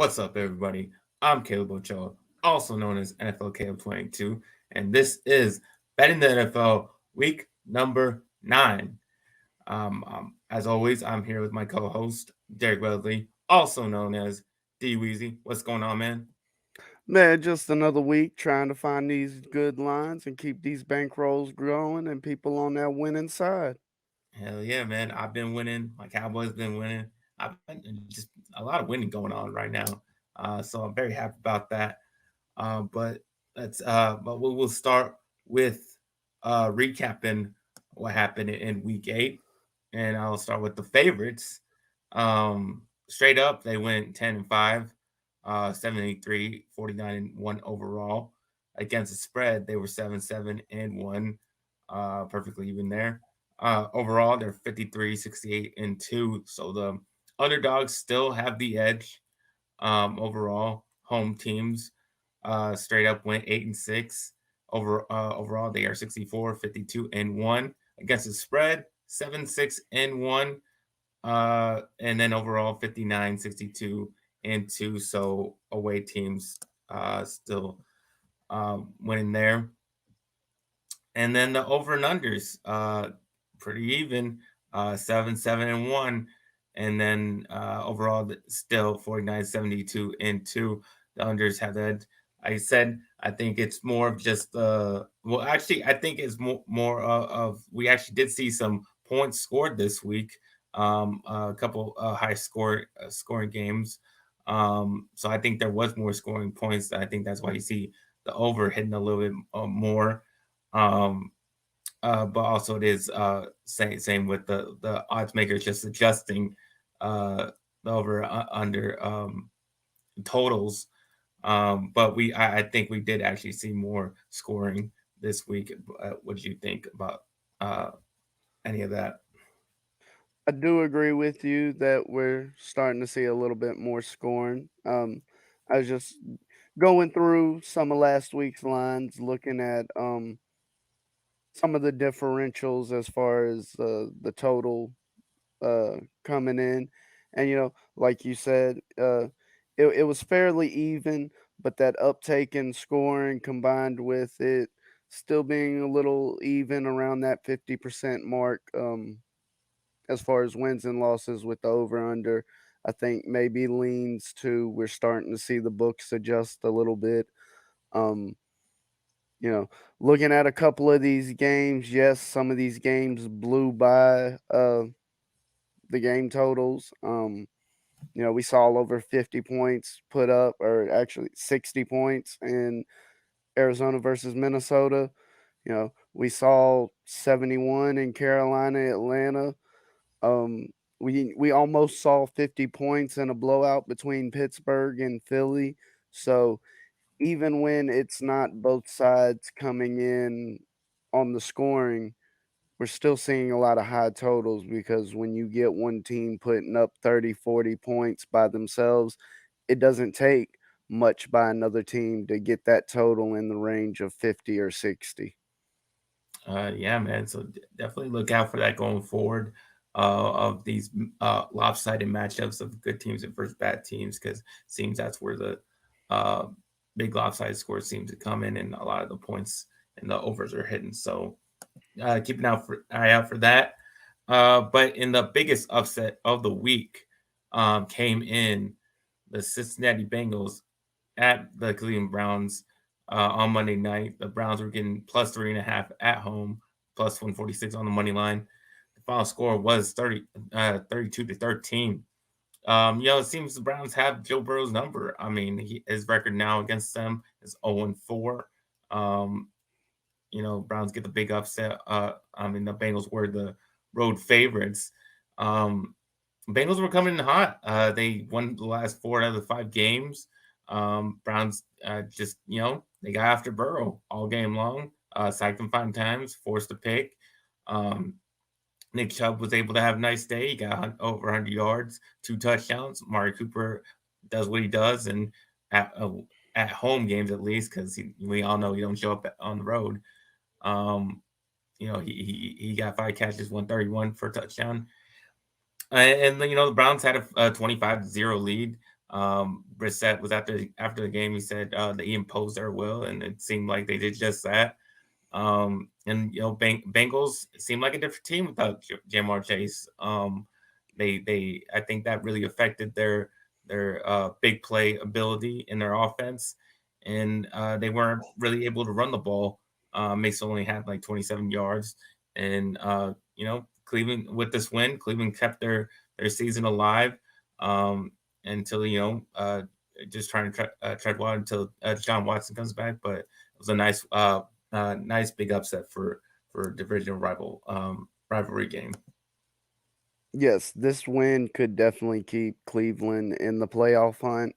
What's up, everybody? I'm Caleb Ochoa, also known as NFL Caleb 22, and this is Betting the NFL week number 9. As always, I'm here with my co-host, Derek Wesley, also known as DWeezy. What's going on, man? Man, just another week trying to find these good lines and keep these bankrolls growing and people on that winning side. Hell yeah, man. I've been winning. My Cowboys been winning. I've been just a lot of winning going on right now. So I'm very happy about that. But but we will start with recapping what happened in week 8, and I'll start with the favorites. Straight up, they went 10-5, 73, 49-1 overall. Against the spread, they were 7-7-1, perfectly even there. Overall, they're 53, 68-2. So the underdogs still have the edge. Overall, home teams straight up went 8-6. Overall, they are 64, 52-1 against the spread, 7-6-1. And then overall 59, 62-2. So away teams still winning there. And then the over and unders, pretty even, 7-7-1. And then overall, still 49, 72-2. The unders have that. I said, I think it's more of just well, actually, I think it's more of we actually did see some points scored this week. A couple high scoring games. So I think there was more scoring points. I think that's why you see the over hitting a little bit more. Um, but also it is same with the odds makers just adjusting the over under totals. But I think we did actually see more scoring this week. What do you think about uh, any of that? I do agree with you that we're starting to see a little bit more scoring. I was just going through some of last week's lines, looking at some of the differentials as far as the total coming in, and like you said, it was fairly even, but that uptake in scoring combined with it still being a little even around that 50% mark, as far as wins and losses with the over under, I think maybe leans to we're starting to see the books adjust a little bit. Um, you know, looking at a couple of these games, yes, some of these games blew by the game totals. We saw over 50 points put up, or actually 60 points in Arizona versus Minnesota. We saw 71 in Carolina, Atlanta. Um, we almost saw 50 points in a blowout between Pittsburgh and Philly. So even when it's not both sides coming in on the scoring, we're still seeing a lot of high totals because when you get one team putting up 30, 40 points by themselves, it doesn't take much by another team to get that total in the range of 50 or 60. Yeah, man. So definitely look out for that going forward. Of these lopsided matchups of good teams and versus bad teams, because seems that's where the uh, big lopsided scores seem to come in, and a lot of the points and the overs are hidden. So keep an eye out for that. But in the biggest upset of the week, came in the Cincinnati Bengals at the Cleveland Browns on Monday night. The Browns were getting plus 3.5 at home, plus 146 on the money line. The final score was 32-13. It seems the Browns have Joe Burrow's number. I mean, his record now against them is 0-4. Um, Browns get the big upset. The Bengals were the road favorites. Um, Bengals were coming in hot. They won the last 4 out of the 5 games. Browns just they got after Burrow all game long. Sacked him 5 times, forced a pick. Um, Nick Chubb was able to have a nice day. He got over 100 yards, 2 touchdowns. Mari Cooper does what he does, and at at home games at least, because we all know he don't show up on the road. Um, he got 5 catches, 131 for a touchdown. And the Browns had a 25-0 lead. Brissett was after the game. He said they imposed their will, and it seemed like they did just that. And Bengals seem like a different team without Jamar Chase. They I think that really affected their big play ability in their offense, and they weren't really able to run the ball. Mason only had like 27 yards, and Cleveland with this win, Cleveland kept their season alive until just trying to tread water until John Watson comes back. But it was a nice big upset for divisional rivalry game. Yes, this win could definitely keep Cleveland in the playoff hunt.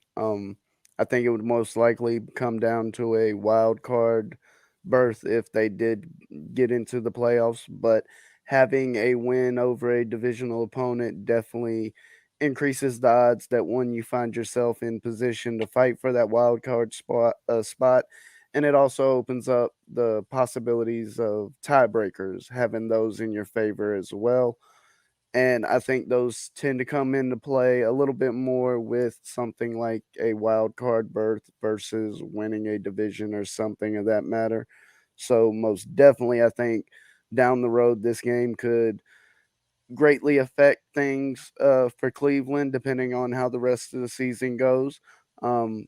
I think it would most likely come down to a wild card berth if they did get into the playoffs, but having a win over a divisional opponent definitely increases the odds that one you find yourself in position to fight for that wild card spot, and it also opens up the possibilities of tiebreakers, having those in your favor as well. And I think those tend to come into play a little bit more with something like a wild card berth versus winning a division or something of that matter. So, most definitely, I think down the road, this game could greatly affect things for Cleveland, depending on how the rest of the season goes. Um,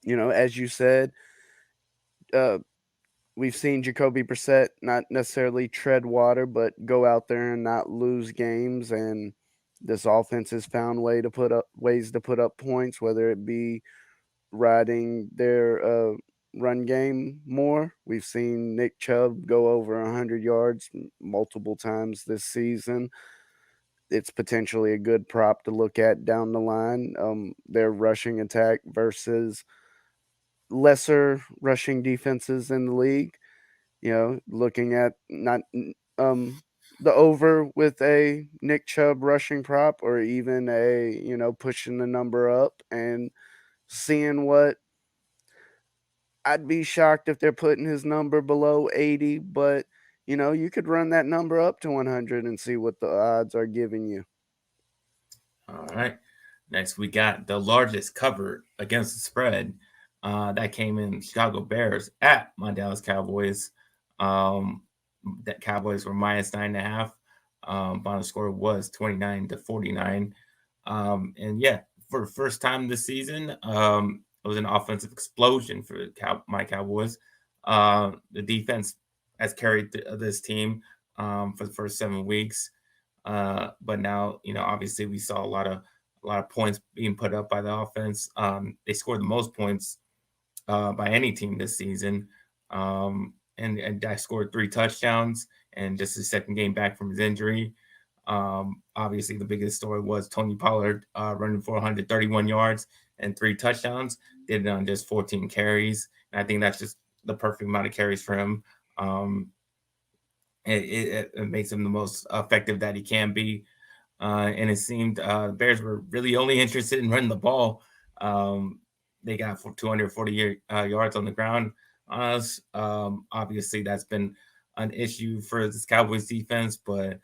as you said, uh, we've seen Jacoby Brissett not necessarily tread water, but go out there and not lose games. And this offense has found ways to put up points, whether it be riding their run game more. We've seen Nick Chubb go over 100 yards multiple times this season. It's potentially a good prop to look at down the line. Their rushing attack versus lesser rushing defenses in the league. Looking at not um the over with a Nick Chubb rushing prop, or even a pushing the number up and seeing what. I'd be shocked if they're putting his number below 80, but you could run that number up to 100 and see what the odds are giving you. All right. Next, we got the largest cover against the spread. That came in Chicago Bears at my Dallas Cowboys. Um, that Cowboys were minus 9.5. Final score was 29-49. And yeah, for the first time this season, it was an offensive explosion for my Cowboys. The defense has carried this team for the first 7 weeks. But now, obviously we saw a lot of points being put up by the offense. They scored the most points by any team this season. And Dak scored 3 touchdowns and just his second game back from his injury. Obviously, the biggest story was Tony Pollard running for 131 yards and 3 touchdowns. Did it on just 14 carries. And I think that's just the perfect amount of carries for him. Um, it makes him the most effective that he can be. And it seemed Bears were really only interested in running the ball. Um, they got for 240 yards on the ground on us. Obviously, that's been an issue for this Cowboys defense, but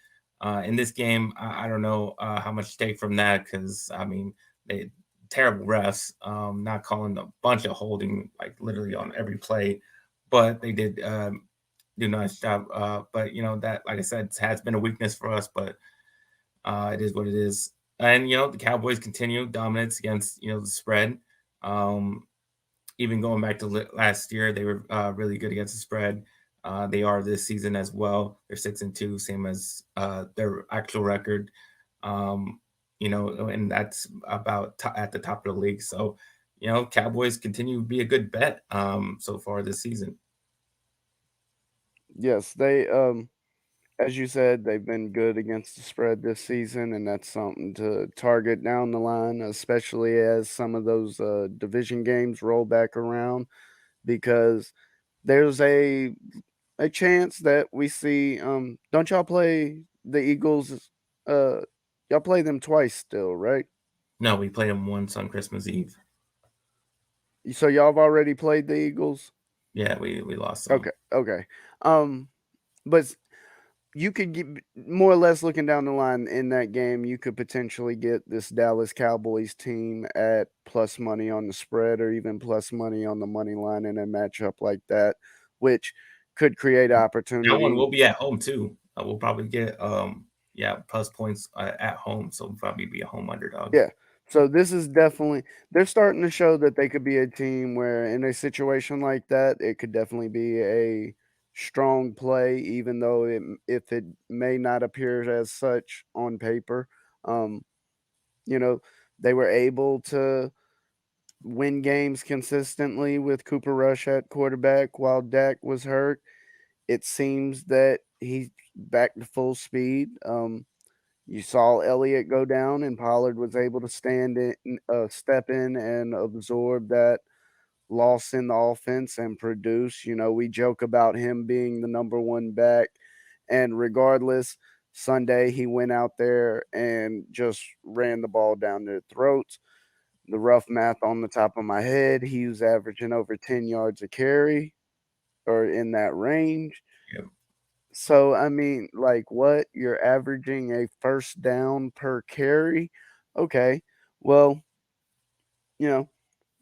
in this game, I don't know how much to take from that because I mean, they terrible refs, not calling a bunch of holding like literally on every play, but they did do a nice job. But that, like I said, has been a weakness for us, but it is what it is. And the Cowboys continue dominance against the spread. Um, Even going back to last year, they were really good against the spread. They are this season as well. They're 6-2, same as their actual record. Um, and that's about at the top of the league. So, Cowboys continue to be a good bet so far this season. Yes, they as you said, they've been good against the spread this season, and that's something to target down the line, especially as some of those division games roll back around, because there's a chance that we see. Don't y'all play the Eagles? Uh, y'all play them twice still, right? No, we play them once on Christmas Eve. So y'all have already played the Eagles. Yeah, we lost them. Okay, okay. But you could get more or less looking down the line in that game, you could potentially get this Dallas Cowboys team at plus money on the spread or even plus money on the money line in a matchup like that, which could create That one opportunity. will be at home too. We'll probably get yeah, plus points at home, so we'll probably be a home underdog. Yeah. So this is definitely they're starting to show that they could be a team where in a situation like that, it could definitely be a strong play, even though if it may not appear as such on paper. Um, you know, they were able to win games consistently with Cooper Rush at quarterback while Dak was hurt. It seems that he's back to full speed. You saw Elliott go down, and Pollard was able to step in, and absorb that loss in the offense and produce. We joke about him being the number one back, and regardless, Sunday he went out there and just ran the ball down their throats. The rough math on the top of my head, he was averaging over 10 yards a carry or in that range. Yep. So, I mean, like, what? You're averaging a first down per carry? Okay. Well, you know,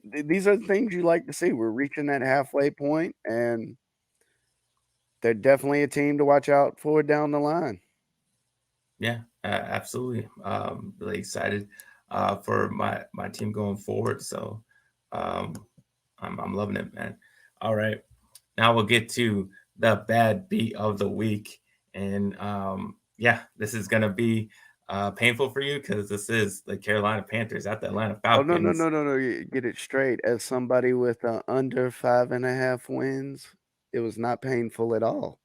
these are the things you like to see. We're reaching that halfway point, and they're definitely a team to watch out for down the line. Yeah, absolutely. Really excited for my team going forward. So um, I'm loving it, man. All right, now we'll get to the bad beat of the week, and yeah, this is gonna be painful for you because this is the Carolina Panthers at the Atlanta Oh, no, no, Falcons. no, no, no. Get it straight. As somebody with under 5.5 wins, it was not painful at all.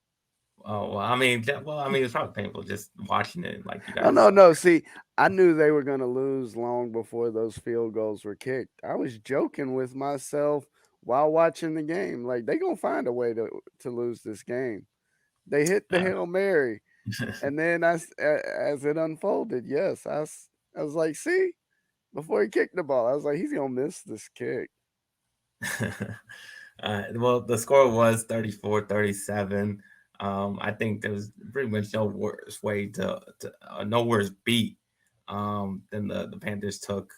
Oh well, I mean, it's probably painful just watching it. Like you Oh, guys, no, no. See, I knew they were going to lose long before those field goals were kicked. I was joking with myself while watching the game. Like, they going to find a way to lose this game. They hit the uh, Hail Mary. And then as it unfolded, yes, I was like, see, before he kicked the ball, I was like, he's going to miss this kick. well, the score was 34-37. I think there was pretty much no worse way to no worse beat than the Panthers took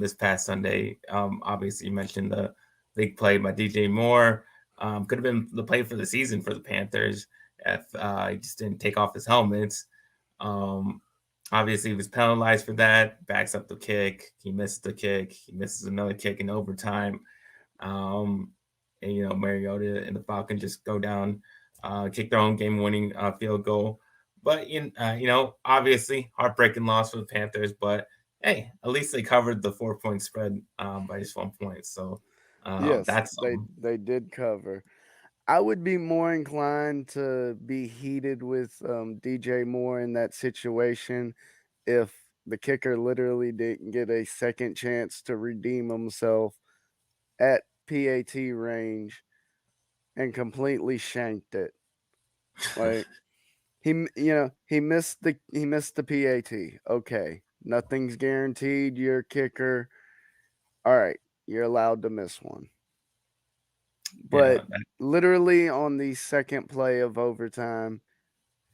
this past Sunday. Obviously, you mentioned the big play by DJ Moore. Could have been the play for the season for the Panthers if he just didn't take off his helmets. Um, Obviously, he was penalized for that. Backs up the kick. He missed the kick. He misses another kick in overtime. Um, and Mariota and the Falcons just go down, kick their own game-winning field goal. But obviously, heartbreaking loss for the Panthers. But hey, at least they covered the 4-point spread by just 1 point. So Yes, that's something. they did cover. I would be more inclined to be heated with DJ Moore in that situation if the kicker literally didn't get a second chance to redeem himself at PAT range and completely shanked it. Like he missed the PAT. Okay, nothing's guaranteed. You're a kicker. All right, you're allowed to miss one. Yeah, But literally on the second play of overtime,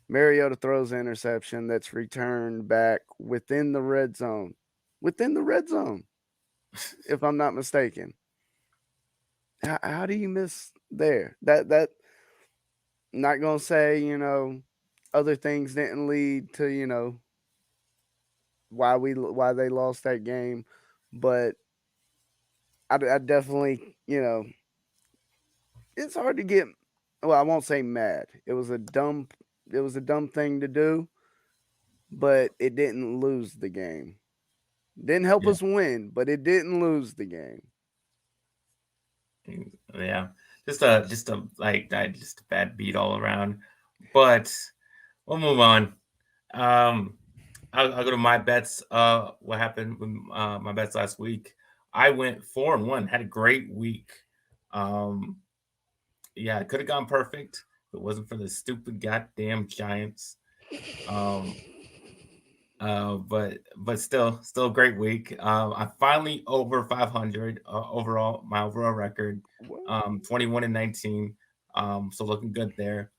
Mariota throws an interception that's returned back within the red zone. Within the red zone, if I'm not mistaken. How do you miss there? That not gonna say other things didn't lead to why they lost that game, but I definitely it's hard to get. Well, I won't say mad. It was a dumb thing to do, but it didn't lose the game. Didn't help yeah, us win, but it didn't lose the game. yeah. Just a like that, just a bad beat all around. But we'll move on. Um, I'll go to my bets. What happened with my bets last week? I went 4-1. Had a great week. Um, yeah, it could have gone perfect if it wasn't for the stupid goddamn Giants. Um, but still a great week. I finally over 500 overall, my overall record. What? 21-19. So looking good there.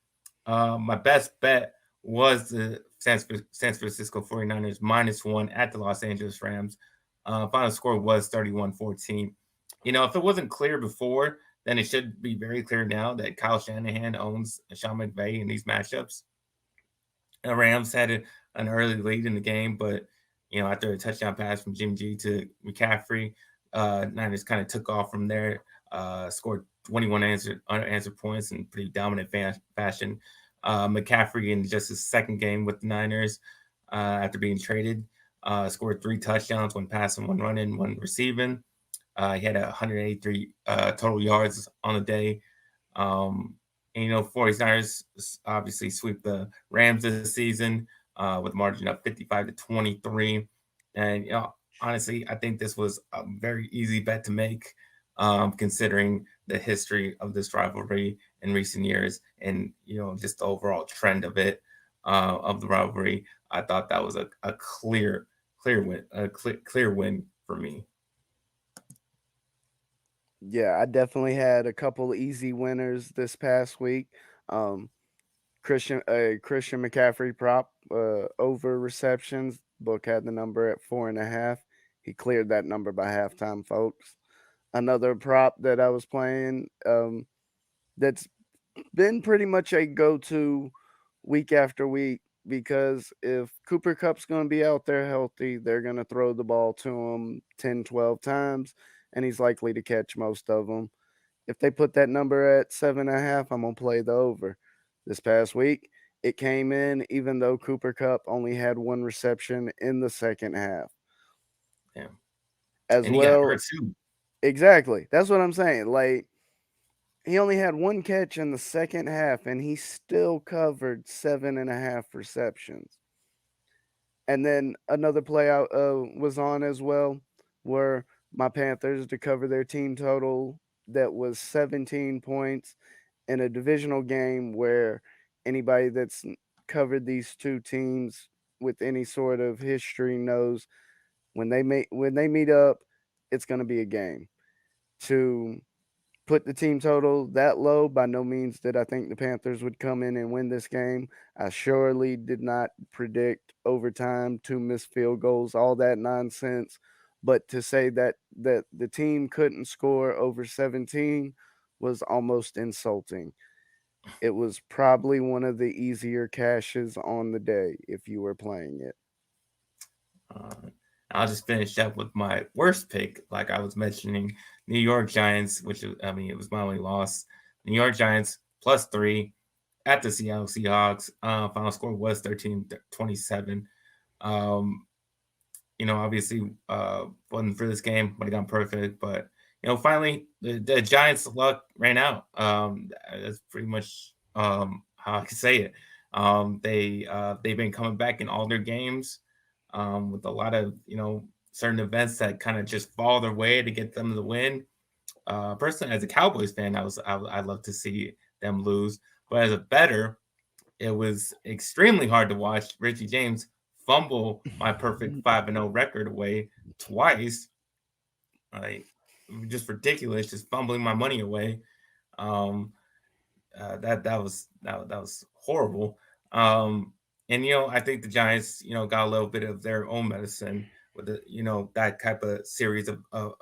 My best bet. was the San Francisco 49ers -1 at the Los Angeles Rams. Final score was 31-14. If it wasn't clear before, then it should be very clear now that Kyle Shanahan owns Sean McVay in these matchups. The Rams had an early lead in the game, but after a touchdown pass from Jimmy G to McCaffrey, Niners kind of took off from there. Scored 21 unanswered points in pretty dominant fashion. McCaffrey in just his second game with the Niners after being traded, scored 3 touchdowns, one passing, one running, one receiving. He had 183 total yards on the day. And 49ers obviously sweep the Rams this season with a margin of 55-23. And honestly, I think this was a very easy bet to make, considering the history of this rivalry in recent years, and just the overall trend of it, of the rivalry. I thought that was a clear win, clear win for me. Yeah, I definitely had a couple easy winners this past week. Um, Christian McCaffrey prop over receptions. Book had the number at 4.5. He cleared that number by halftime, folks. Another prop that I was playing, that's been pretty much a go-to week after week, because if Cooper Cup's going to be out there healthy, they're going to throw the ball to him 10, 12 times, and he's likely to catch most of them. If they put that number at 7.5, I'm going to play the over. This past week, it came in even though Cooper Cup only had one reception in the second half. Yeah, As and he got well, hurt too. exactly. That's what I'm saying. Like, he only had one catch in the second half, and he still covered 7.5 receptions. And then another play I was on as well were my Panthers to cover their team total that was 17 points in a divisional game where anybody that's covered these two teams with any sort of history knows when they meet up, it's going to be a game. To put the team total that low, by no means did I think the Panthers would come in and win this game. I surely did not predict overtime, two missed field goals, all that nonsense. But to say that the team couldn't score over 17 was almost insulting. It was probably one of the easier cashes on the day if you were playing it. Uh, I'll just finish up with my worst pick, like I was mentioning, New York Giants, which I mean it was my only loss. New York Giants +3 at the Seattle Seahawks. Final score was 13-27. Um, obviously wasn't for this game, would have gone perfect, but finally the Giants' luck ran out. That's pretty much how I can say it. They've been coming back in all their games, with a lot of certain events that kind of just fall their way to get them the win. Personally, as a Cowboys fan, I'd love to see them lose, but as a bettor, it was extremely hard to watch Richie James fumble my perfect 5-0 record away twice. Like, just ridiculous, just fumbling my money away. Um, that was horrible. And I think the Giants, got a little bit of their own medicine with the, that type of series of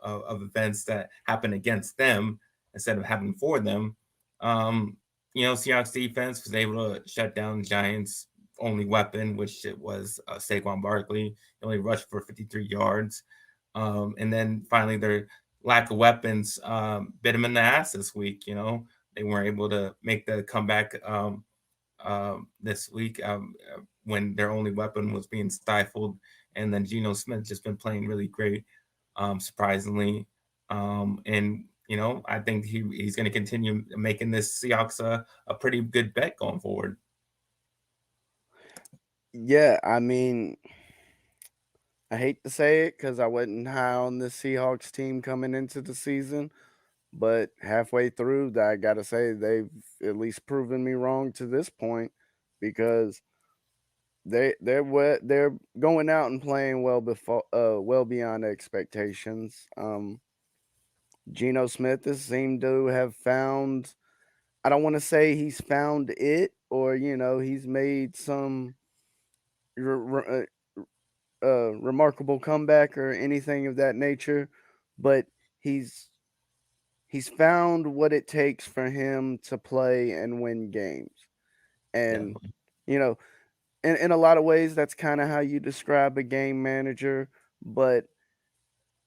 events that happen against them instead of happening for them. Um, Seahawks defense was able to shut down the Giants' only weapon, which it was Saquon Barkley. He only rushed for 53 yards. And then finally, their lack of weapons bit them in the ass this week. They weren't able to make the comeback this week, when their only weapon was being stifled. And then Geno Smith just been playing really great, surprisingly. And I think he's going to continue making this Seahawks a pretty good bet going forward. Yeah, I mean, I hate to say it because I wasn't high on the Seahawks team coming into the season, but halfway through, I gotta say they've at least proven me wrong to this point, because they're going out and playing well beyond expectations. Geno Smith has seemed to have found, I don't want to say he's found it or he's made some re- remarkable comeback or anything of that nature, but he's he's found what it takes for him to play and win games. And Definitely. you know, in a lot of ways, that's kind of how you describe a game manager. But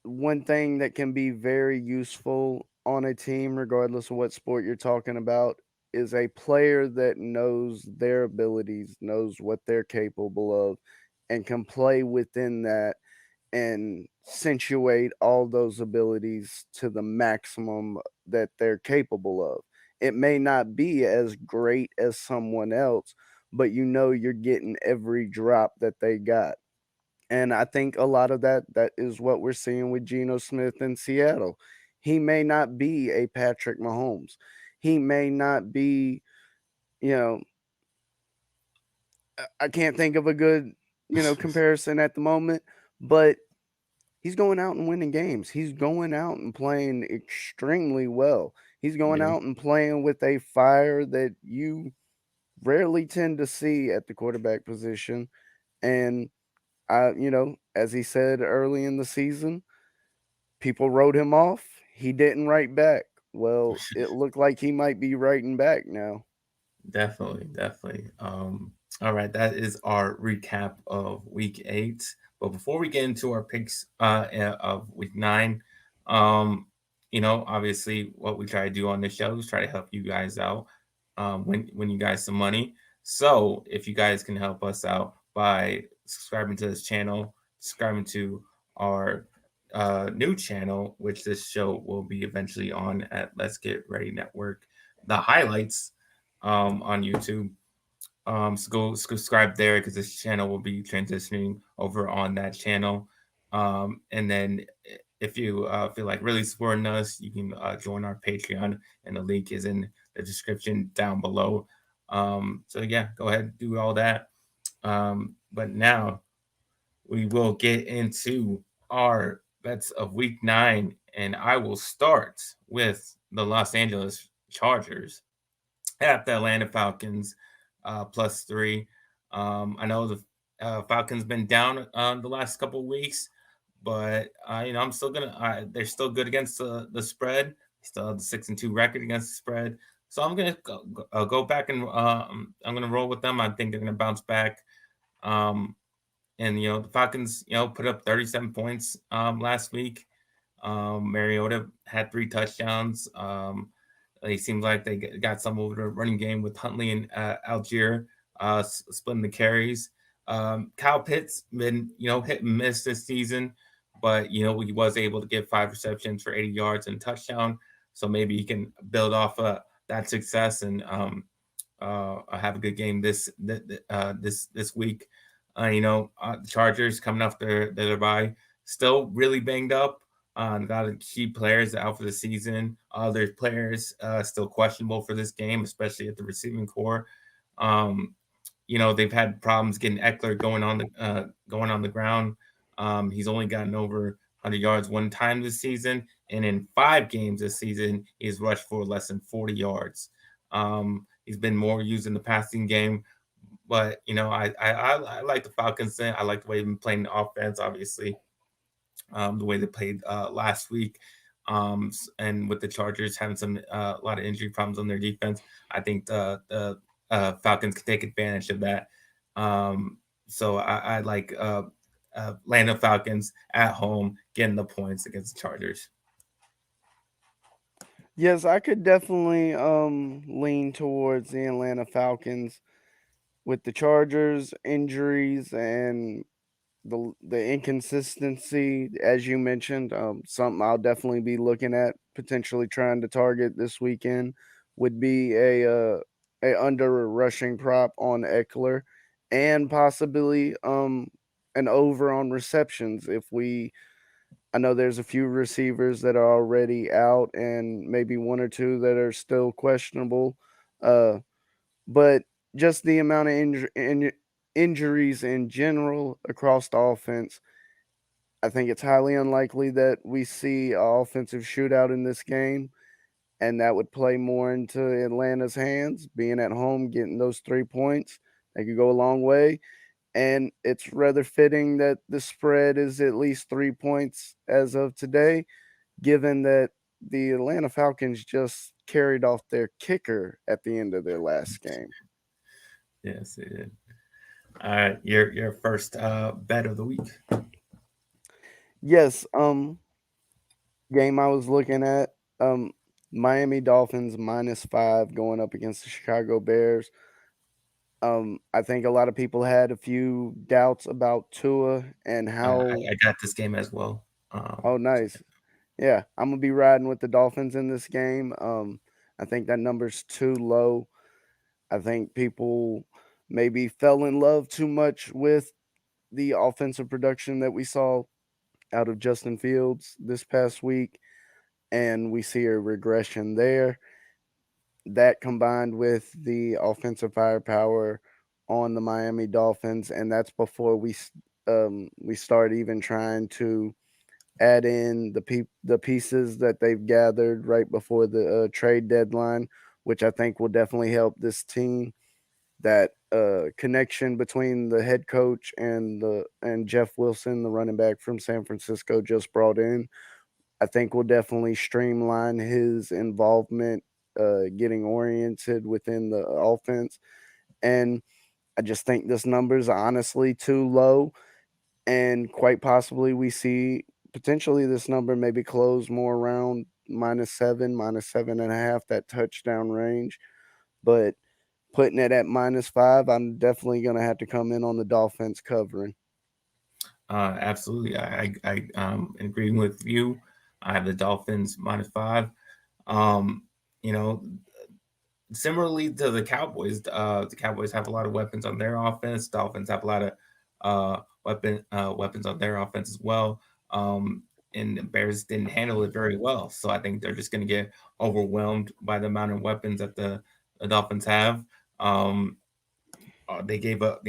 one thing that can be very useful on a team, regardless of what sport you're talking about, is a player that knows their abilities, knows what they're capable of, and can play within that and accentuate all those abilities to the maximum that they're capable of. It may not be as great as someone else, but you're getting every drop that they got. And I think a lot of that is what we're seeing with Geno Smith in Seattle. He may not be a Patrick Mahomes. He may not be, you know, I can't think of a good, comparison at the moment, but he's going out and winning games. He's going out and playing extremely well. He's going Yeah, out and playing with a fire that you rarely tend to see at the quarterback position. And as he said early in the season, people wrote him off. He didn't write back. Well, it looked like he might be writing back now. definitely, definitely. All right, that is our recap of week 8. But before we get into our picks of week 9, um, obviously what we try to do on this show is try to help you guys out, win you guys some money. So if you guys can help us out by subscribing to this channel, subscribing to our new channel, which this show will be eventually on at Let's Get Ready Network, the highlights on YouTube. So go subscribe there because this channel will be transitioning over on that channel. And then if you feel like really supporting us, you can join our Patreon, and the link is in the description down below. So yeah, go ahead and do all that. But now we will get into our bets of week 9, and I will start with the Los Angeles Chargers at the Atlanta Falcons, +3. I know the Falcons been down the last couple of weeks, but I'm still gonna. They're still good against the spread. Still have the 6-2 record against the spread. So I'm gonna go back and I'm gonna roll with them. I think they're gonna bounce back. Um, and the Falcons, put up 37 points last week. Mariota had 3 touchdowns. It seems like they got some over the running game with Huntley and Algier splitting the carries. Kyle Pitts been hit and miss this season, but he was able to get 5 receptions for 80 yards and a touchdown. So maybe he can build off that success and have a good game this week. The Chargers coming off their bye, still really banged up. Got a key players out for the season. Other players still questionable for this game, especially at the receiving core. Um, they've had problems getting Eckler going on the ground. He's only gotten over 100 yards 1 time this season, and in 5 games this season, he's rushed for less than 40 yards. He's been more used in the passing game, but I like the Falcons. I like the way they've been playing the offense. Obviously, the way they played last week. And with the Chargers having a lot of injury problems on their defense, I think the Falcons can take advantage of that. So I like Atlanta Falcons at home getting the points against the Chargers. Yes, I could definitely lean towards the Atlanta Falcons with the Chargers injuries and the inconsistency, as you mentioned. Something I'll definitely be looking at potentially trying to target this weekend would be a under rushing prop on Eckler, and possibly an over on receptions. If we I know there's a few receivers that are already out and maybe one or two that are still questionable. Uh, but just the amount of injuries in general across the offense, I think it's highly unlikely that we see an offensive shootout in this game. and that would play more into Atlanta's hands, being at home, getting those 3 points. They could go a long way. And it's rather fitting that the spread is at least 3 points as of today, given that the Atlanta Falcons just carried off their kicker at the end of their last game. Yes, it did. All right, your first bet of the week. Yes, game I was looking at, um, Miami Dolphins -5 going up against the Chicago Bears. I think a lot of people had a few doubts about Tua and how. I got this game as well. Oh, nice. Yeah, I'm gonna be riding with the Dolphins in this game. I think that number's too low. I think people maybe fell in love too much with the offensive production that we saw out of Justin Fields this past week, and we see a regression there. That combined with the offensive firepower on the Miami Dolphins, and that's before we start even trying to add in the pieces that they've gathered right before the trade deadline, which I think will definitely help this team. That connection between the head coach and Jeff Wilson, the running back from San Francisco, just brought in, I think will definitely streamline his involvement, getting oriented within the offense. And I just think this number is honestly too low, and quite possibly we see potentially this number maybe close more around -7, -7.5, that touchdown range. But putting it at -5, I'm definitely going to have to come in on the Dolphins covering. Absolutely, I agree with you. I have the Dolphins -5. Um, you know, similarly to the Cowboys have a lot of weapons on their offense. Dolphins have a lot of weapons on their offense as well. And the Bears didn't handle it very well, so I think they're just going to get overwhelmed by the amount of weapons that the Dolphins have. Um, they gave up,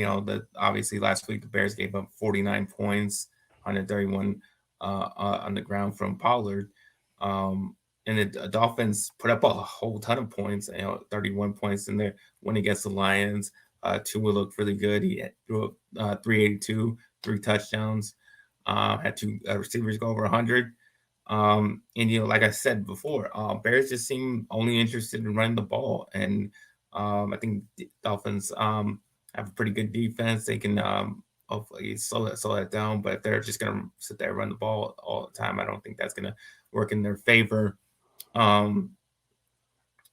obviously last week the Bears gave up 49 points, 131 on the ground from Pollard. And the Dolphins put up a whole ton of points, 31 points in their win against the Lions. Tua looked really good. He threw up 382, 3 touchdowns. Had two receivers go over 100. And like I said before, Bears just seem only interested in running the ball, and I think the Dolphins have a pretty good defense. They can hopefully slow that down, but if they're just gonna sit there and run the ball all the time, I don't think that's gonna work in their favor. Um,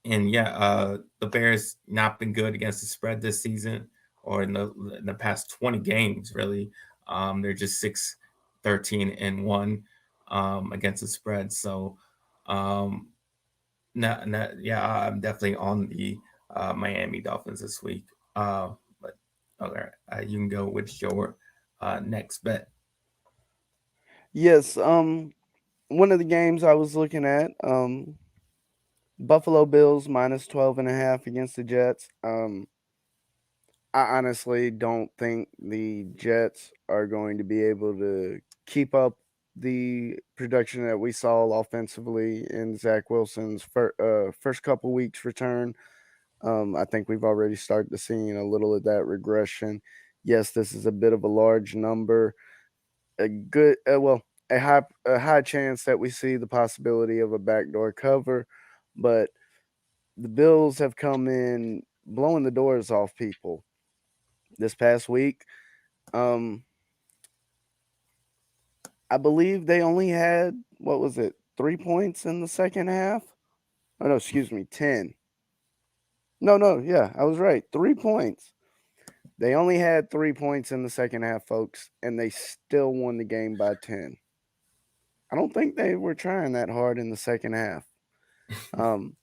and yeah, the Bears not been good against the spread this season or in the past 20 games, really. They're just 6-13-1 against the spread. So, um, yeah, I'm definitely on the Miami Dolphins this week. But okay, you can go with your next bet. Yes, one of the games I was looking at, Buffalo Bills -12.5 against the Jets. I honestly don't think the Jets are going to be able to keep up the production that we saw offensively in Zach Wilson's first couple weeks return. I think we've already started to see a little of that regression. Yes, this is a bit of a large number. A good, well, a high chance that we see the possibility of a backdoor cover, but the Bills have come in blowing the doors off people this past week. Um, I believe they only had, what was it, 3 points in the second half? Oh no, excuse me, 10. No, no, yeah, I was right. 3 points. They only had 3 points in the second half, folks, and they still won the game by 10. I don't think they were trying that hard in the second half. Um,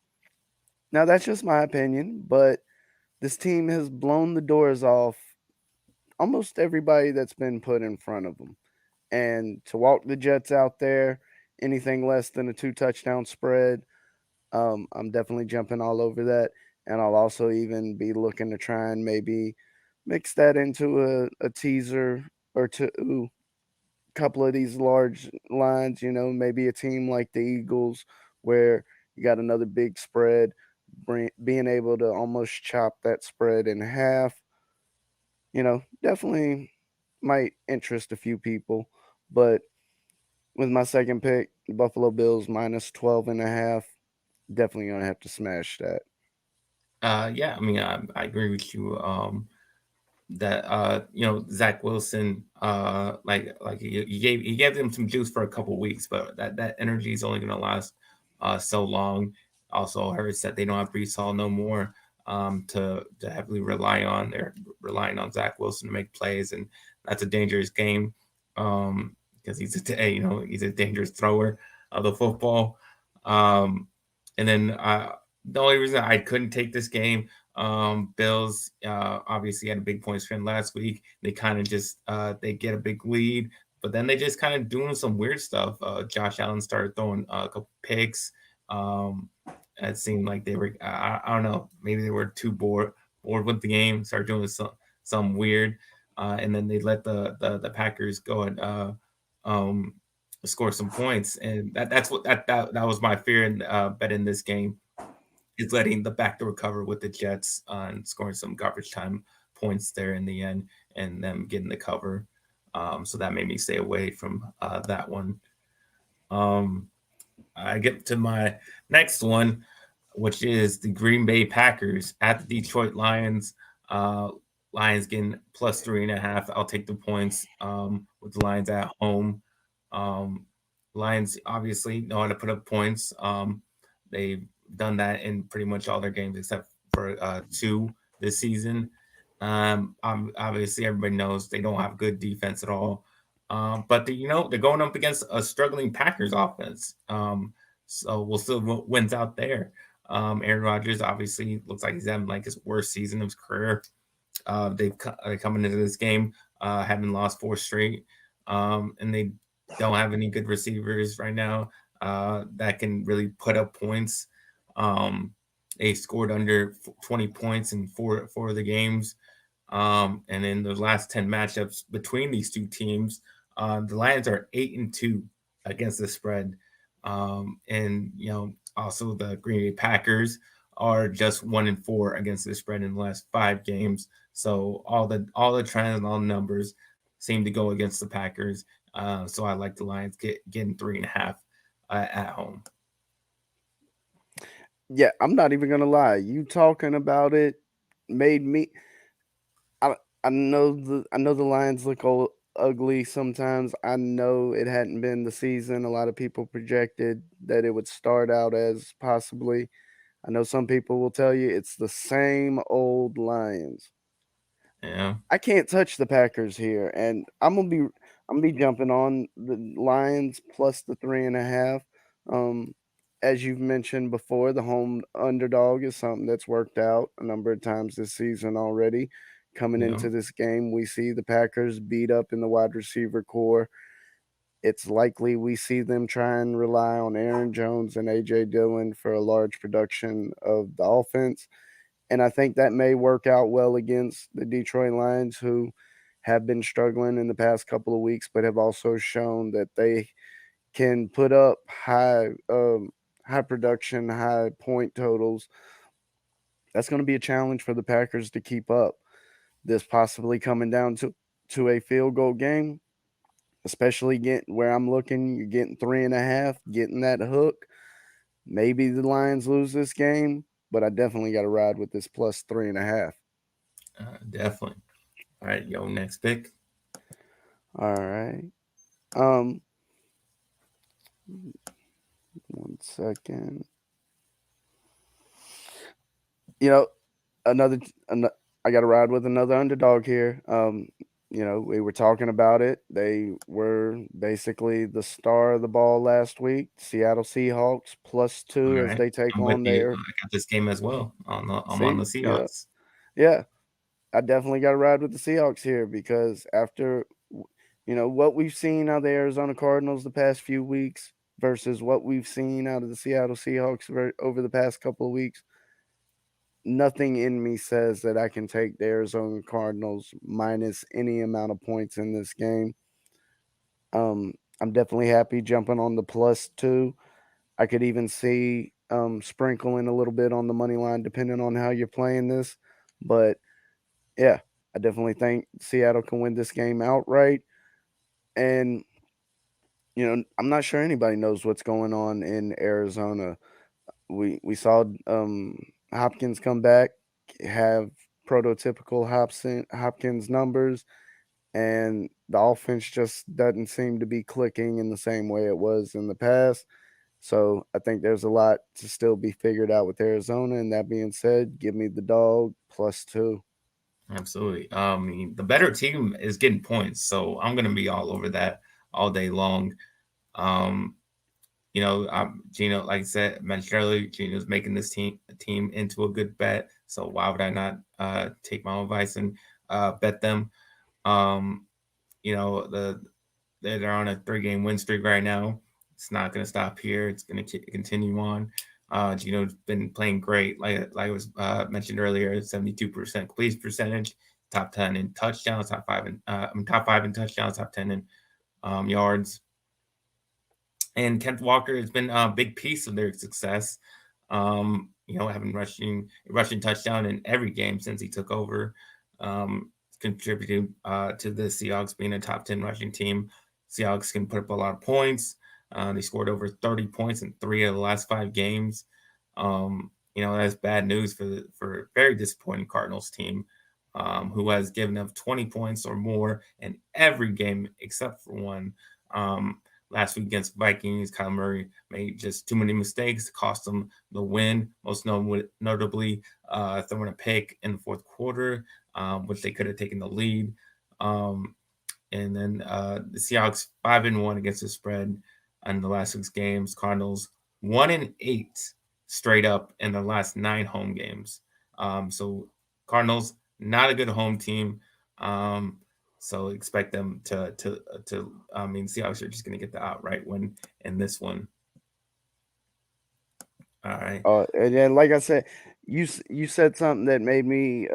Now that's just my opinion, but this team has blown the doors off almost everybody that's been put in front of them. And to walk the Jets out there, anything less than a 2 touchdown spread, I'm definitely jumping all over that. And I'll also even be looking to try and maybe mix that into a teaser or two, couple of these large lines, maybe a team like the Eagles where You got another big spread, being able to almost chop that spread in half. Definitely might interest a few people. But with my second pick, the Buffalo Bills minus 12 and a half, definitely going to have to smash that. Yeah, I mean, I agree with you. That Zach Wilson, like he gave them some juice for a couple weeks, but that energy is only going to last so long. Also, heard that they don't have Brees Hall no more to heavily rely on. They're relying on Zach Wilson to make plays, and that's a dangerous game because he's a dangerous thrower of the football. Um, and then the only reason I couldn't take this game, Bills obviously had a big point spread last week. They kind of just they get a big lead, but then they just kind of doing some weird stuff. Josh Allen started throwing a couple picks. Um, it seemed like they were I don't know, maybe they were too bored with the game, started doing some weird, and then they let the Packers go and um, score some points, and that was my fear in bet in this game is letting the backdoor cover with the Jets and scoring some garbage time points there in the end, and them getting the cover. So that made me stay away from that one. Um, I get to my next one, which is the Green Bay Packers at the Detroit Lions. Uh, Lions getting plus 3.5. I'll take the points with the Lions at home. Um, Lions obviously know how to put up points. They've done that in pretty much all their games except for two this season. Obviously, everybody knows they don't have good defense at all. But they're going up against a struggling Packers offense. So we'll still wins out there. Aaron Rodgers obviously looks like he's having like his worst season of his career. They're coming into this game having lost four straight, and they don't have any good receivers right now that can really put up points. Um, they scored under 20 points in four of the games. And in the last 10 matchups between these two teams, the Lions are 8-2 against the spread. And also the Green Bay Packers are just 1-4 against the spread in the last 5 games. So all the trends and all the numbers seem to go against the Packers. So I like the Lions getting 3.5 at home. Yeah, I'm not even gonna lie. You talking about it made me. I I know the Lions look ugly sometimes. I know it hadn't been the season. A lot of people projected that it would start out as possibly. I know some people will tell you it's the same old Lions. Yeah, I can't touch the Packers here, and I'm gonna be jumping on the Lions plus the 3.5. Um, as you've mentioned before, the home underdog is something that's worked out a number of times this season already. Coming yeah, into this game, we see the Packers beat up in the wide receiver core. It's likely we see them try and rely on Aaron Jones and AJ Dillon for a large production of the offense. And I think that may work out well against the Detroit Lions, who have been struggling in the past couple of weeks, but have also shown that they can put up high production, high point totals. That's going to be a challenge for the Packers to keep up. This possibly coming down to a field goal game, especially getting where I'm looking. You're getting 3.5, getting that hook. Maybe the Lions lose this game, but I definitely got to ride with this plus 3.5. definitely. All right, yo, next pick. All right. Um, 1 second. You know, another, I got to ride with another underdog here. We were talking about it. They were basically the star of the ball last week. Seattle Seahawks plus All two as right, they take I'm with on you. their. I got this game as well. I'm on See, the yeah, Seahawks. yeah. I definitely got to ride with the Seahawks here because after, what we've seen out of the Arizona Cardinals the past few weeks versus what we've seen out of the Seattle Seahawks over the past couple of weeks, nothing in me says that I can take the Arizona Cardinals minus any amount of points in this game. I'm definitely happy jumping on the plus two. I could even see sprinkle in a little bit on the money line depending on how you're playing this. But yeah, I definitely think Seattle can win this game outright. And I'm not sure anybody knows what's going on in Arizona. We saw Hopkins come back, have prototypical Hopkins numbers, and the offense just doesn't seem to be clicking in the same way it was in the past. So I think there's a lot to still be figured out with Arizona. And that being said, give me the dog +2. Absolutely. I mean, the better team is getting points, so I'm gonna be all over that all day long. Um, Gino, like I said, mentioned earlier, Gino's making this team into a good bet. So why would I not take my own advice and bet them? Um, you know, they're on a 3-game win streak right now. It's not going to stop here. It's going to continue on. Gino's been playing great, like was mentioned earlier. 72% completion percentage, top 10 in touchdowns, top 5 in touchdowns, top 10 in yards. And Kent Walker has been a big piece of their success. Having rushing touchdown in every game since he took over, contributed to the Seahawks being a top 10 rushing team. Seahawks can put up a lot of points. They scored over 30 points in 3 of the last 5 games. That's bad news for a very disappointing Cardinals team, who has given up 20 points or more in every game except for one. Last week against Vikings, Kyle Murray made just too many mistakes to cost them the win, most notably throwing a pick in the fourth quarter, which they could have taken the lead. And then the Seahawks 5-1 against the spread in the last 6 games. Cardinals 1-8 straight up in the last 9 home games. So Cardinals, not a good home team. So expect them to. I mean, Seahawks are just going to get the outright win in this one. All right. And then, like I said, you said something that made me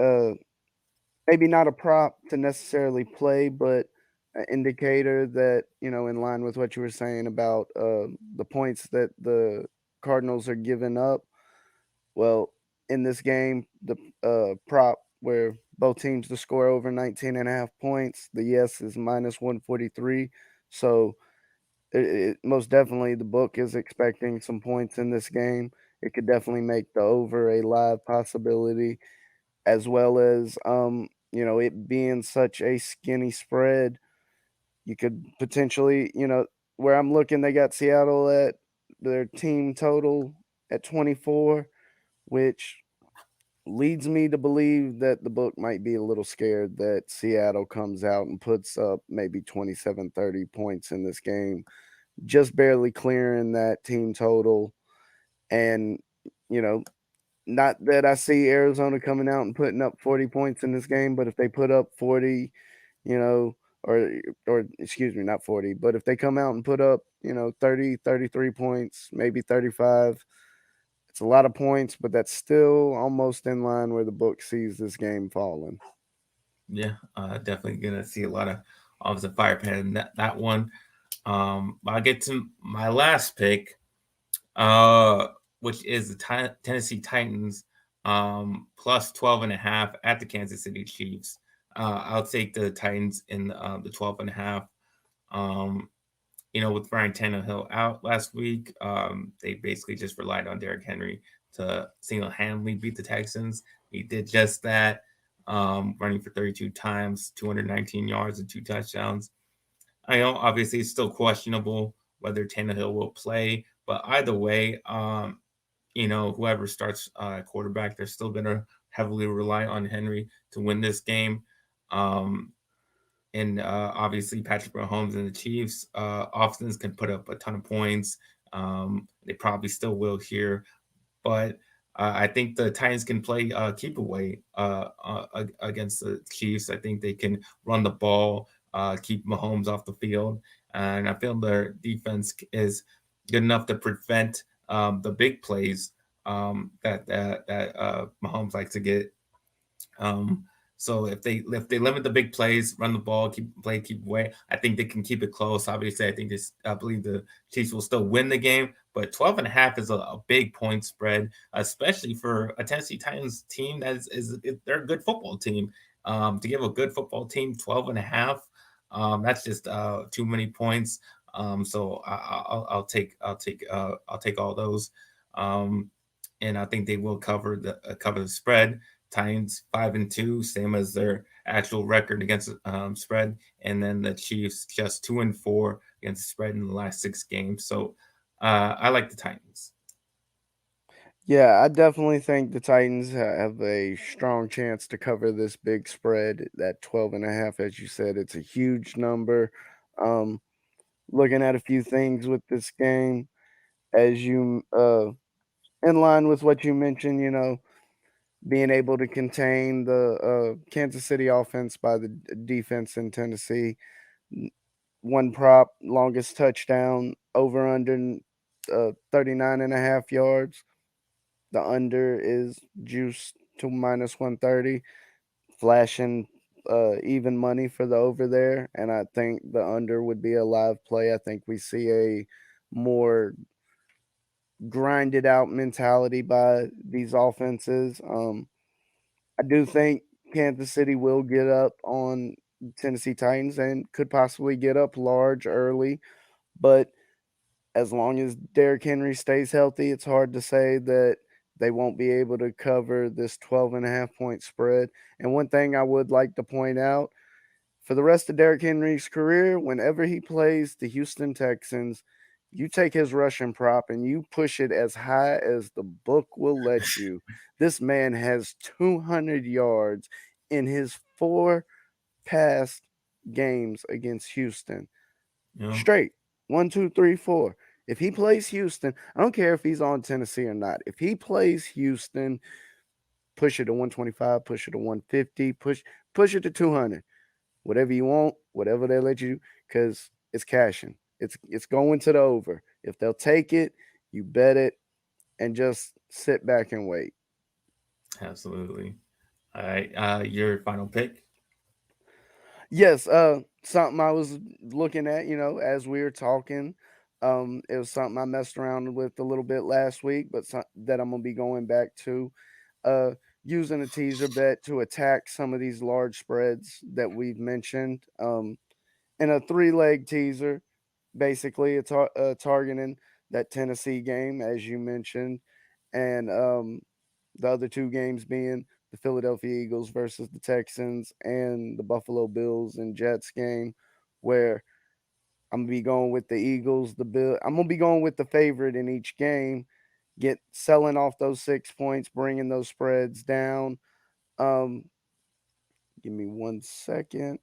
maybe not a prop to necessarily play, but an indicator that in line with what you were saying about the points that the Cardinals are giving up. Well, in this game, the prop where both teams to score over 19.5 points, the yes is -143. So most definitely the book is expecting some points in this game. It could definitely make the over a live possibility, as well as it being such a skinny spread. You could potentially, where I'm looking, they got Seattle at their team total at 24, which leads me to believe that the book might be a little scared that Seattle comes out and puts up maybe 27, 30 points in this game, just barely clearing that team total. And, you know, not that I see Arizona coming out and putting up 40 points in this game, but if they put up 40, you know, or excuse me, not 40, but if they come out and put up, 30, 33 points, maybe 35, it's a lot of points, but that's still almost in line where the book sees this game falling. Yeah, definitely gonna see a lot of offensive firepower in that one. I'll get to my last pick, uh, which is the Tennessee Titans, plus 12.5 at the Kansas City Chiefs. I'll take the Titans in the 12.5. Um, with Brian Tannehill out last week, they basically just relied on Derrick Henry to single-handedly beat the Texans. He did just that, running for 32 times, 219 yards, and 2 touchdowns. I know, obviously, it's still questionable whether Tannehill will play, but either way, whoever starts quarterback, they're still going to heavily rely on Henry to win this game. And obviously, Patrick Mahomes and the Chiefs offense can put up a ton of points. They probably still will here, but I think the Titans can play keep away against the Chiefs. I think they can run the ball, keep Mahomes off the field, and I feel their defense is good enough to prevent the big plays that Mahomes likes to get. Um, So if they limit the big plays, run the ball, keep away, I think they can keep it close. Obviously, I believe the Chiefs will still win the game, but 12.5 is a big point spread, especially for a Tennessee Titans team they're a good football team. To give a good football team 12.5, that's just too many points. So I'll take all those. Um, and I think they will cover the spread. Titans 5-2, same as their actual record against spread, and then the Chiefs just 2-4 against the spread in the last 6 games. So I like the Titans. Yeah, I definitely think the Titans have a strong chance to cover this big spread. That 12 and a half, as you said, it's a huge number. Um, Looking at a few things with this game, as you in line with what you mentioned, being able to contain the Kansas City offense by the defense in Tennessee. One prop, longest touchdown, over under 39 and a half yards. The under is juiced to minus 130, flashing even money for the over there. And I think the under would be a live play. I think we see a more grinded out mentality by these offenses. I do think Kansas City will get up on Tennessee Titans and could possibly get up large early, but as long as Derrick Henry stays healthy, it's hard to say that they won't be able to cover this 12.5 point spread. And one thing I would like to point out, for the rest of Derrick Henry's career, whenever he plays the Houston Texans, you take his rushing prop and you push it as high as the book will let you. This man has 200 yards in his four past games against Houston. You know, Straight. One, two, three, four. If he plays Houston, I don't care if he's on Tennessee or not. If he plays Houston, push it to 125, push it to 150, push it to 200. Whatever you want, whatever they let you, because it's cashing. It's going to the over. If they'll take it, you bet it, and just sit back and wait. absolutely. All right, your final pick. Yes, something I was looking at, as we were talking. It was something I messed around with a little bit last week, but that I'm gonna be going back to. Uh, Using a teaser bet to attack some of these large spreads that we've mentioned. In a three-leg teaser, basically, it's targeting that Tennessee game, as you mentioned, and the other two games being the Philadelphia Eagles versus the Texans and the Buffalo Bills and Jets game, where I'm gonna be going with the Eagles, the Bill. I'm gonna be going with the favorite in each game. Get selling off those 6 points, bringing those spreads down. Um, Give me 1 second.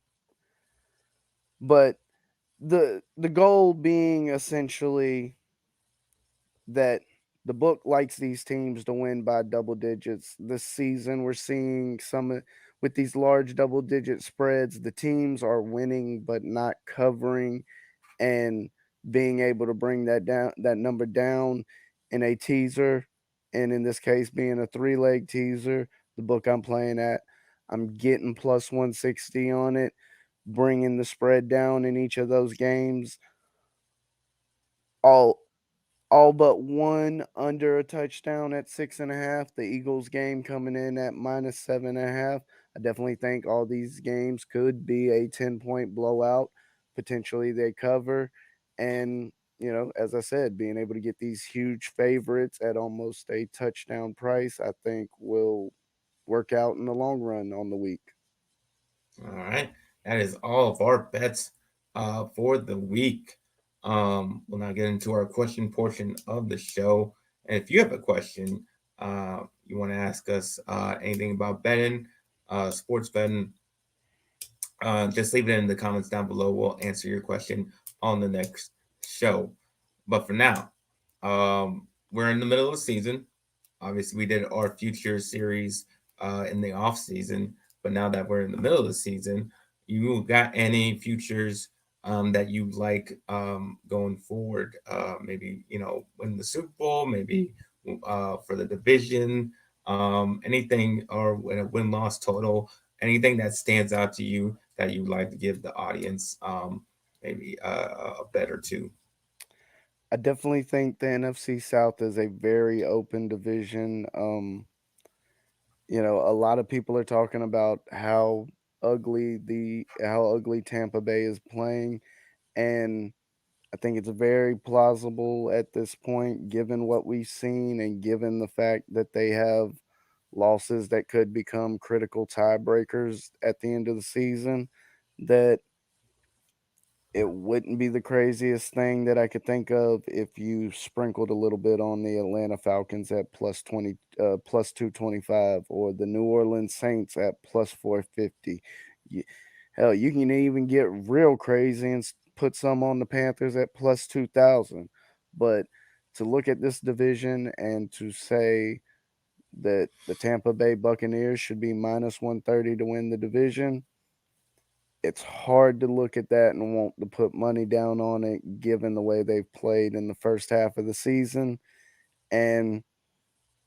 But the goal being essentially that the book likes these teams to win by double digits. This season, we're seeing with these large double digit spreads, the teams are winning but not covering, and being able to bring that number down in a teaser, and in this case being a three-leg teaser, the book I'm playing at, I'm getting plus 160 on it, bringing the spread down in each of those games. All all but one under a touchdown at 6.5. The Eagles game coming in at minus 7.5. I definitely think all these games could be a 10-point blowout. Potentially they cover. And, as I said, being able to get these huge favorites at almost a touchdown price, I think will work out in the long run on the week. All right, that is all of our bets for the week. We'll now get into our question portion of the show. And if you have a question, you want to ask us anything about betting, sports betting, just leave it in the comments down below. We'll answer your question on the next show. But for now, we're in the middle of the season. Obviously, we did our future series in the off season, but now that we're in the middle of the season, you got any futures that you like going forward? Maybe win the Super Bowl, maybe for the division, anything or win loss total. anything that stands out to you that you'd like to give the audience, maybe a bet or two? I definitely think the NFC South is a very open division. A lot of people are talking about how ugly Tampa Bay is playing, and I think it's very plausible at this point, given what we've seen and given the fact that they have losses that could become critical tiebreakers at the end of the season, that it wouldn't be the craziest thing that I could think of if you sprinkled a little bit on the Atlanta Falcons at plus 225, or the New Orleans Saints at plus 450. You, hell, you can even get real crazy and put some on the Panthers at plus 2,000. But to look at this division and to say that the Tampa Bay Buccaneers should be minus 130 to win the division, it's hard to look at that and want to put money down on it given the way they've played in the first half of the season. And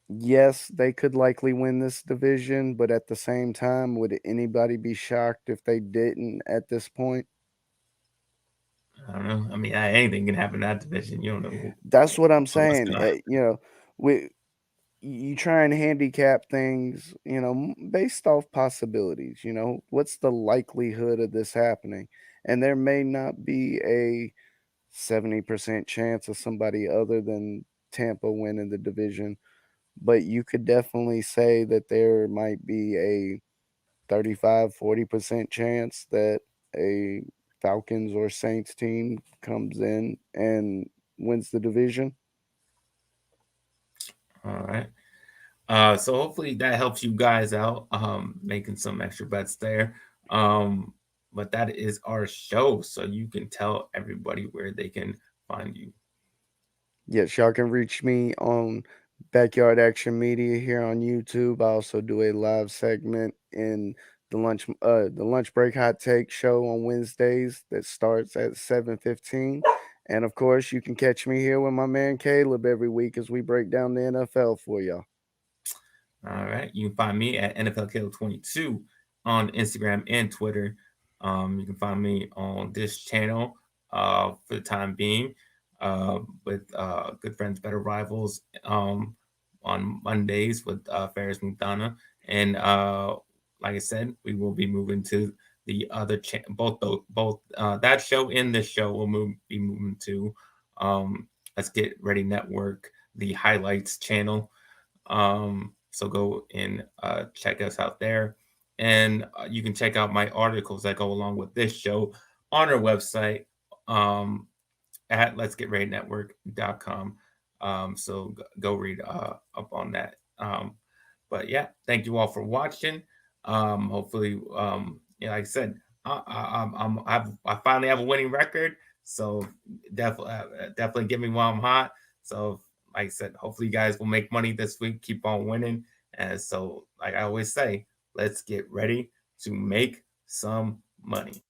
yes, they could likely win this division, but at the same time, would anybody be shocked if they didn't at this point? I don't know. I mean, anything can happen in that division. You don't know That's what I'm what's saying. going to happen. We you try and handicap things, based off possibilities. What's the likelihood of this happening? And there may not be a 70% chance of somebody other than Tampa winning the division, but you could definitely say that there might be a 35-40% chance that a Falcons or Saints team comes in and wins the division. All right. So hopefully that helps you guys out, making some extra bets there. But that is our show, so you can tell everybody where they can find you. Yes, y'all can reach me on Backyard Action Media here on YouTube. I also do a live segment in the lunch break hot take show on Wednesdays that starts at 7:15. And of course, you can catch me here with my man Caleb every week as we break down the NFL for y'all. All right. You can find me at NFLKill22 on Instagram and Twitter. You can find me on this channel for the time being with good friends, better rivals on Mondays with Ferris Mutana. And like I said, we will be moving to the other both that show and this show will be moving to Let's Get Ready Network, the highlights channel. So go and check us out there. And you can check out my articles that go along with this show on our website um, at let's get ready network.com. So go read up on that. But yeah, thank you all for watching. Hopefully, yeah, like I said, I finally have a winning record. So definitely give me while I'm hot. So like I said, hopefully you guys will make money this week. Keep on winning. And so, like I always say, let's get ready to make some money.